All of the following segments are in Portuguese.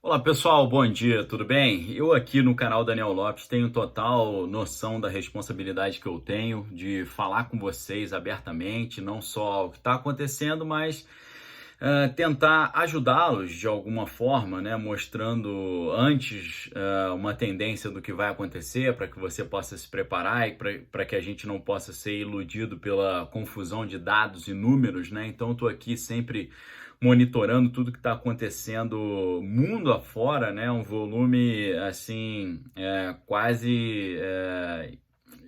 Olá pessoal, bom dia, tudo bem? Eu aqui no canal Daniel Lopes tenho total noção da responsabilidade que eu tenho de falar com vocês abertamente, não só o que está acontecendo, mas tentar ajudá-los de alguma forma, né? Mostrando antes uma tendência do que vai acontecer para que você possa se preparar e para que a gente não possa ser iludido pela confusão de dados e números, né? Então, estou aqui sempre monitorando tudo que está acontecendo mundo afora, né? Um volume assim quase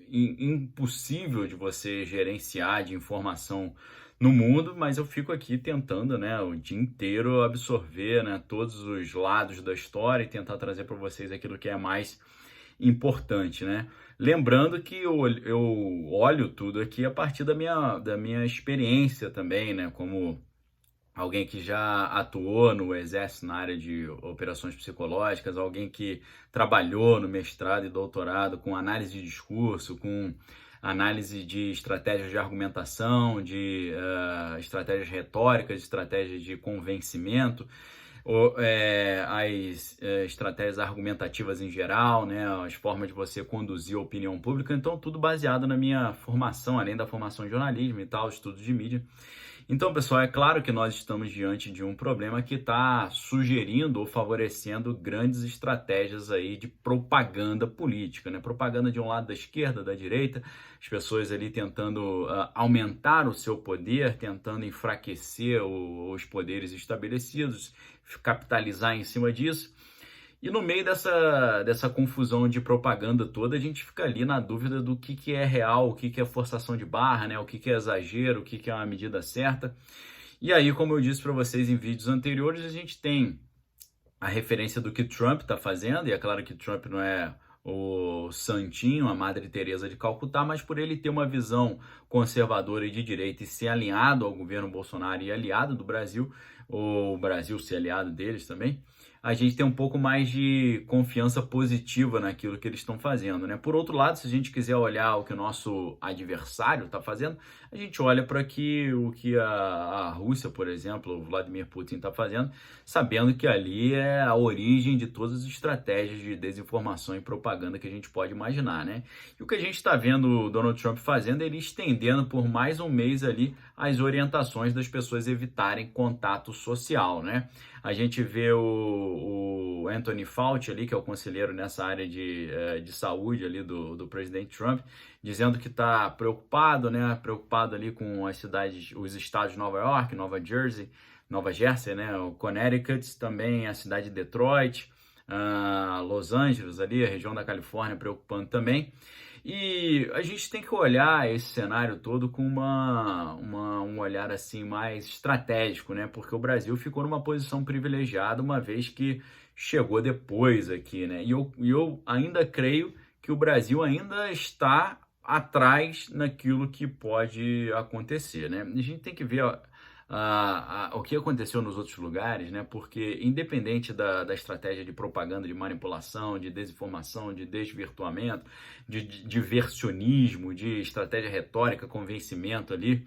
impossível de você gerenciar de informação no mundo, mas eu fico aqui tentando, né, o dia inteiro absorver, né, todos os lados da história e tentar trazer para vocês aquilo que é mais importante, né? Lembrando que eu olho tudo aqui a partir da minha experiência também, né, como alguém que já atuou no Exército na área de operações psicológicas, alguém que trabalhou no mestrado e doutorado com análise de discurso, com análise de estratégias de argumentação, de estratégias retóricas, estratégias de convencimento, as estratégias argumentativas em geral, né, as formas de você conduzir a opinião pública. Então, tudo baseado na minha formação, além da formação em jornalismo e tal, estudo de mídia. Então, pessoal, é claro que nós estamos diante de um problema que está sugerindo ou favorecendo grandes estratégias aí de propaganda política, né? Propaganda de um lado da esquerda, da direita, as pessoas ali tentando aumentar o seu poder, tentando enfraquecer os poderes estabelecidos, capitalizar em cima disso. E no meio dessa confusão de propaganda toda, a gente fica ali na dúvida do que é real, o que é forçação de barra, né? O que é exagero, o que é uma medida certa. E aí, como eu disse para vocês em vídeos anteriores, a gente tem a referência do que Trump está fazendo, e é claro que Trump não é o santinho, a Madre Teresa de Calcutá, mas por ele ter uma visão conservadora e de direita e ser alinhado ao governo Bolsonaro e aliado do Brasil, ou o Brasil ser aliado deles também, a gente tem um pouco mais de confiança positiva naquilo que eles estão fazendo, né? Por outro lado, se a gente quiser olhar o que o nosso adversário está fazendo, a gente olha para o que a Rússia, por exemplo, o Vladimir Putin está fazendo, sabendo que ali é a origem de todas as estratégias de desinformação e propaganda que a gente pode imaginar, né? E o que a gente está vendo o Donald Trump fazendo é ele estendendo por mais um mês ali as orientações das pessoas evitarem contato social, né? A gente vê o Anthony Fauci ali, que é o conselheiro nessa área de saúde ali do presidente Trump, dizendo que está preocupado, né? Preocupado ali com as cidades, os estados de Nova York, Nova Jersey, né? O Connecticut, também a cidade de Detroit, Los Angeles ali, a região da Califórnia, preocupando também. E a gente tem que olhar esse cenário todo com um olhar assim mais estratégico, né? Porque o Brasil ficou numa posição privilegiada uma vez que chegou depois aqui, né? E eu ainda creio que o Brasil ainda está atrás naquilo que pode acontecer, né? A gente tem que ver o que aconteceu nos outros lugares, né? Porque independente da estratégia de propaganda, de manipulação, de desinformação, de desvirtuamento, de diversionismo, de estratégia retórica, convencimento ali,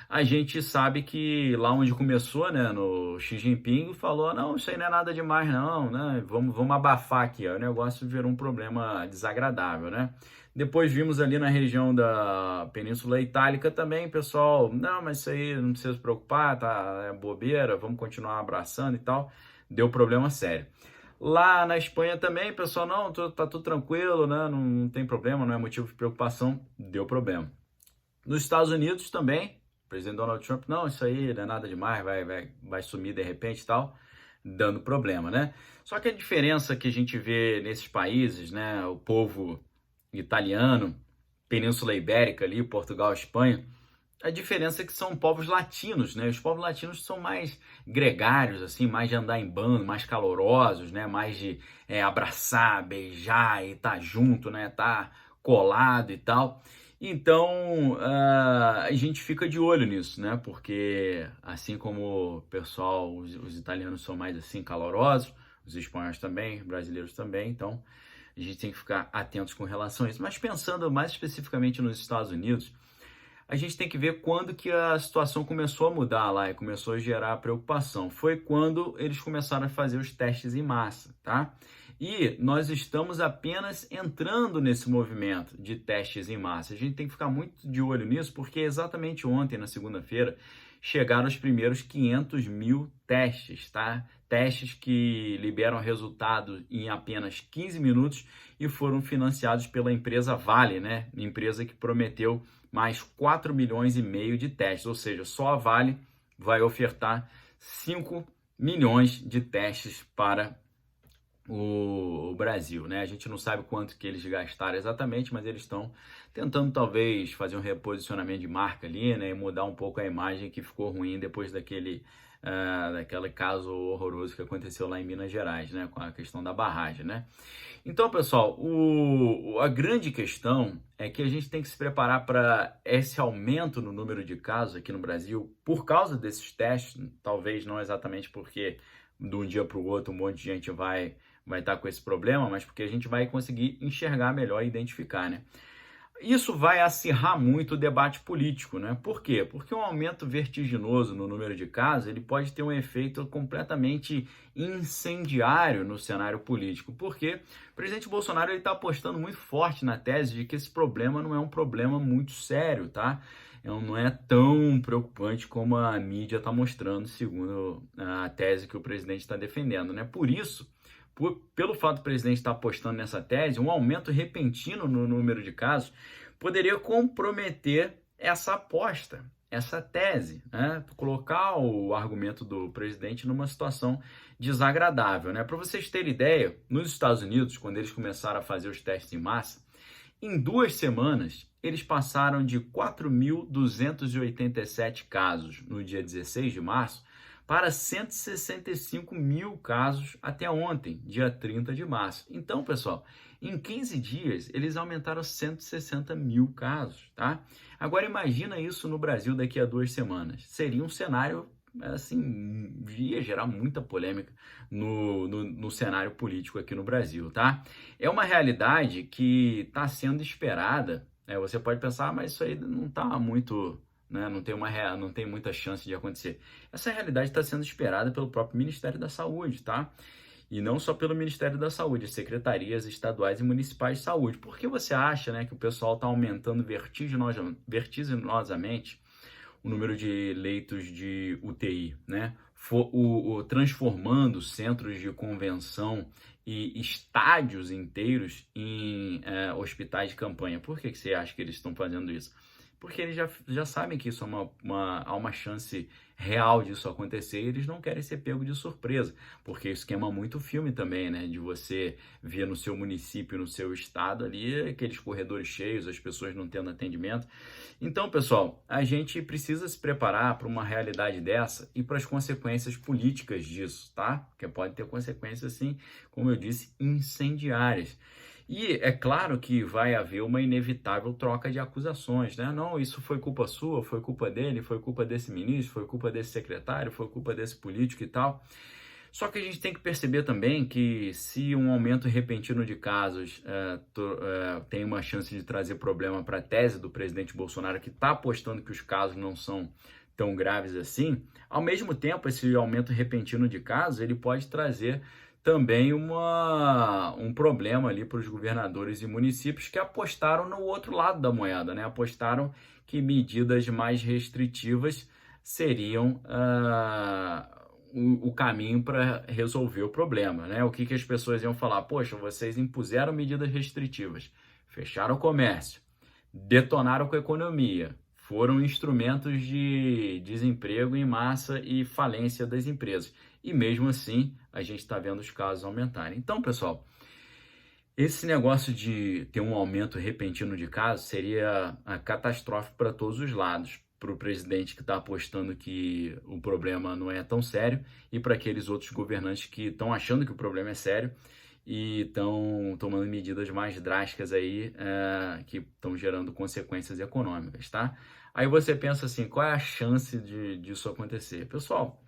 a gente sabe que lá onde começou, né, no Xi Jinping falou, não, isso aí não é nada demais não, né, vamos abafar aqui, ó, o negócio virou um problema desagradável, né. Depois vimos ali na região da Península Itálica também, pessoal, não, mas isso aí não precisa se preocupar, tá, é bobeira, vamos continuar abraçando e tal, deu problema sério. Lá na Espanha também, pessoal, não, tá tudo tranquilo, né, não tem problema, não é motivo de preocupação, deu problema. Nos Estados Unidos também, o presidente Donald Trump, não, isso aí não é nada demais, vai sumir de repente e tal, dando problema, né? Só que a diferença que a gente vê nesses países, né, o povo italiano, Península Ibérica ali, Portugal, Espanha, a diferença é que são povos latinos, né? Os povos latinos são mais gregários, assim, mais de andar em bando, mais calorosos, né? Mais de abraçar, beijar e estar junto, né? Tá colado e tal. Então, a gente fica de olho nisso, né? Porque assim como o pessoal, os italianos são mais assim calorosos, os espanhóis também, os brasileiros também, então a gente tem que ficar atentos com relação a isso. Mas pensando mais especificamente nos Estados Unidos, a gente tem que ver quando que a situação começou a mudar lá e começou a gerar preocupação. Foi quando eles começaram a fazer os testes em massa, tá? E nós estamos apenas entrando nesse movimento de testes em massa. A gente tem que ficar muito de olho nisso, porque exatamente ontem, na segunda-feira, chegaram os primeiros 500 mil testes, tá? Testes que liberam resultado em apenas 15 minutos e foram financiados pela empresa Vale, né? Empresa que prometeu mais 4 milhões e meio de testes, ou seja, só a Vale vai ofertar 5 milhões de testes para o Brasil, né? A gente não sabe quanto que eles gastaram exatamente, mas eles estão tentando talvez fazer um reposicionamento de marca ali, né? E mudar um pouco a imagem que ficou ruim depois daquele caso horroroso que aconteceu lá em Minas Gerais, né? Com a questão da barragem, né? Então, pessoal, a grande questão é que a gente tem que se preparar para esse aumento no número de casos aqui no Brasil por causa desses testes, talvez não exatamente porque de um dia para o outro um monte de gente vai estar com esse problema, mas porque a gente vai conseguir enxergar melhor e identificar, né? Isso vai acirrar muito o debate político, né? Por quê? Porque um aumento vertiginoso no número de casos, ele pode ter um efeito completamente incendiário no cenário político. Porque o presidente Bolsonaro está apostando muito forte na tese de que esse problema não é um problema muito sério, tá? Não é tão preocupante como a mídia está mostrando, segundo a tese que o presidente está defendendo, né? Por isso, pelo fato do presidente estar apostando nessa tese, um aumento repentino no número de casos poderia comprometer essa aposta, essa tese, né? Colocar o argumento do presidente numa situação desagradável, né? Para vocês terem ideia, nos Estados Unidos, quando eles começaram a fazer os testes em massa, em 2 semanas, eles passaram de 4.287 casos no dia 16 de março para 165 mil casos até ontem, dia 30 de março. Então, pessoal, em 15 dias, eles aumentaram 160 mil casos, tá? Agora, imagina isso no Brasil daqui a 2 semanas. Seria um cenário, assim, ia gerar muita polêmica no cenário político aqui no Brasil, tá? É uma realidade que está sendo esperada. Você pode pensar, mas isso aí não está muito... Né? Não tem muita chance de acontecer. Essa realidade está sendo esperada pelo próprio Ministério da Saúde, tá? E não só pelo Ministério da Saúde, secretarias estaduais e municipais de saúde. Por que você acha, né, que o pessoal está aumentando vertiginosamente o número de leitos de UTI, né? Transformando centros de convenção e estádios inteiros em hospitais de campanha? Por que você acha que eles estão fazendo isso? Porque eles já sabem que isso há uma chance real disso acontecer e eles não querem ser pego de surpresa, porque isso queima muito o filme também, né? De você ver no seu município, no seu estado ali, aqueles corredores cheios, as pessoas não tendo atendimento. Então, pessoal, a gente precisa se preparar para uma realidade dessa e para as consequências políticas disso, tá? Porque pode ter consequências, assim, como eu disse, incendiárias. E é claro que vai haver uma inevitável troca de acusações, né? Não, isso foi culpa sua, foi culpa dele, foi culpa desse ministro, foi culpa desse secretário, foi culpa desse político e tal. Só que a gente tem que perceber também que se um aumento repentino de casos tem uma chance de trazer problema para a tese do presidente Bolsonaro, que está apostando que os casos não são tão graves assim, ao mesmo tempo, esse aumento repentino de casos, ele pode trazer também um problema ali para os governadores e municípios que apostaram no outro lado da moeda, né? Apostaram que medidas mais restritivas seriam o caminho para resolver o problema, né? O que as pessoas iam falar? Poxa, vocês impuseram medidas restritivas, fecharam o comércio, detonaram com a economia, foram instrumentos de desemprego em massa e falência das empresas. E mesmo assim, a gente está vendo os casos aumentarem. Então, pessoal, esse negócio de ter um aumento repentino de casos seria catastrófico para todos os lados. Para o presidente que está apostando que o problema não é tão sério e para aqueles outros governantes que estão achando que o problema é sério e estão tomando medidas mais drásticas aí que estão gerando consequências econômicas, tá? Aí você pensa assim, qual é a chance disso acontecer? Pessoal,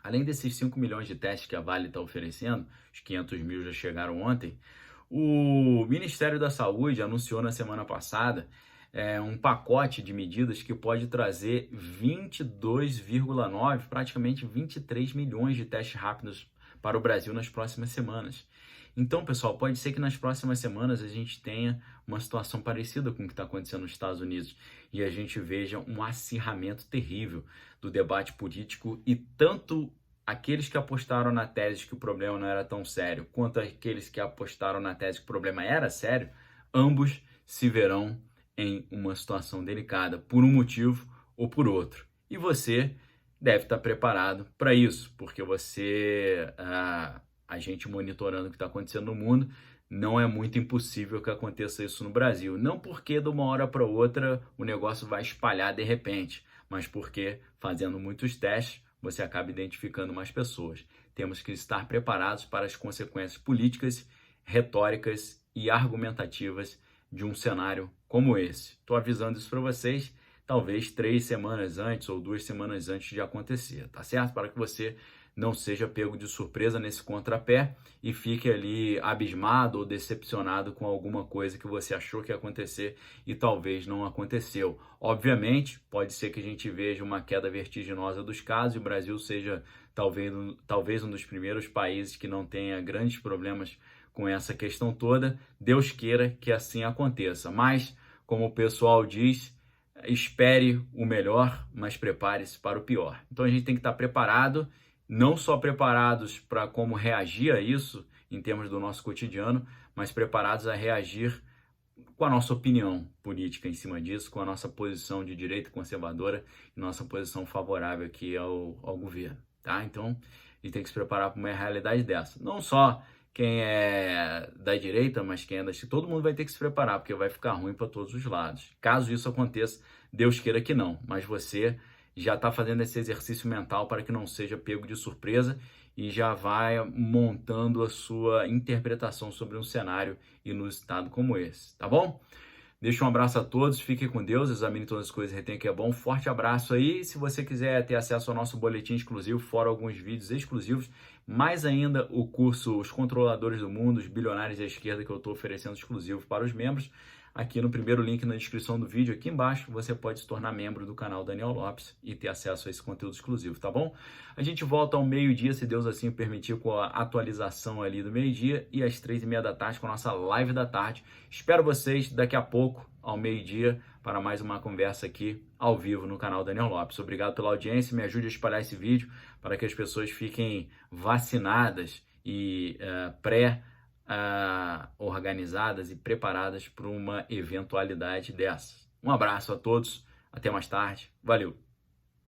além desses 5 milhões de testes que a Vale está oferecendo, os 500 mil já chegaram ontem, o Ministério da Saúde anunciou na semana passada um pacote de medidas que pode trazer 22,9, praticamente 23 milhões de testes rápidos para o Brasil nas próximas semanas. Então, pessoal, pode ser que nas próximas semanas a gente tenha uma situação parecida com o que está acontecendo nos Estados Unidos e a gente veja um acirramento terrível do debate político e tanto aqueles que apostaram na tese que o problema não era tão sério, quanto aqueles que apostaram na tese que o problema era sério, ambos se verão em uma situação delicada, por um motivo ou por outro. E você deve estar preparado para isso, porque a gente monitorando o que está acontecendo no mundo, não é muito impossível que aconteça isso no Brasil. Não porque de uma hora para outra o negócio vai espalhar de repente, mas porque fazendo muitos testes, você acaba identificando mais pessoas. Temos que estar preparados para as consequências políticas, retóricas e argumentativas de um cenário como esse. Estou avisando isso para vocês, talvez 3 semanas antes ou 2 semanas antes de acontecer, tá certo? Para que você não seja pego de surpresa nesse contrapé e fique ali abismado ou decepcionado com alguma coisa que você achou que ia acontecer e talvez não aconteceu. Obviamente, pode ser que a gente veja uma queda vertiginosa dos casos e o Brasil seja talvez um dos primeiros países que não tenha grandes problemas com essa questão toda. Deus queira que assim aconteça, mas, como o pessoal diz, espere o melhor, mas prepare-se para o pior. Então a gente tem que estar preparado, não só preparados para como reagir a isso em termos do nosso cotidiano, mas preparados a reagir com a nossa opinião política em cima disso, com a nossa posição de direita conservadora e nossa posição favorável aqui ao governo, tá? Então, a gente tem que se preparar para uma realidade dessa. Não só quem é da direita, mas quem é da esquerda, todo mundo vai ter que se preparar, porque vai ficar ruim para todos os lados. Caso isso aconteça, Deus queira que não, mas você já está fazendo esse exercício mental para que não seja pego de surpresa e já vai montando a sua interpretação sobre um cenário inusitado como esse, tá bom? Deixa um abraço a todos, fiquem com Deus, examine todas as coisas, retém que é bom. Forte abraço aí. Se você quiser ter acesso ao nosso boletim exclusivo, fora alguns vídeos exclusivos, mais ainda o curso Os Controladores do Mundo, os Bilionários à Esquerda, que eu estou oferecendo exclusivo para os membros, aqui no primeiro link na descrição do vídeo, aqui embaixo, você pode se tornar membro do canal Daniel Lopes e ter acesso a esse conteúdo exclusivo, tá bom? A gente volta ao meio-dia, se Deus assim o permitir, com a atualização ali do meio-dia e às 3h30 da tarde com a nossa live da tarde. Espero vocês daqui a pouco, ao meio-dia, para mais uma conversa aqui ao vivo no canal Daniel Lopes. Obrigado pela audiência, me ajude a espalhar esse vídeo para que as pessoas fiquem vacinadas e organizadas e preparadas para uma eventualidade dessas. Um abraço a todos, até mais tarde, valeu!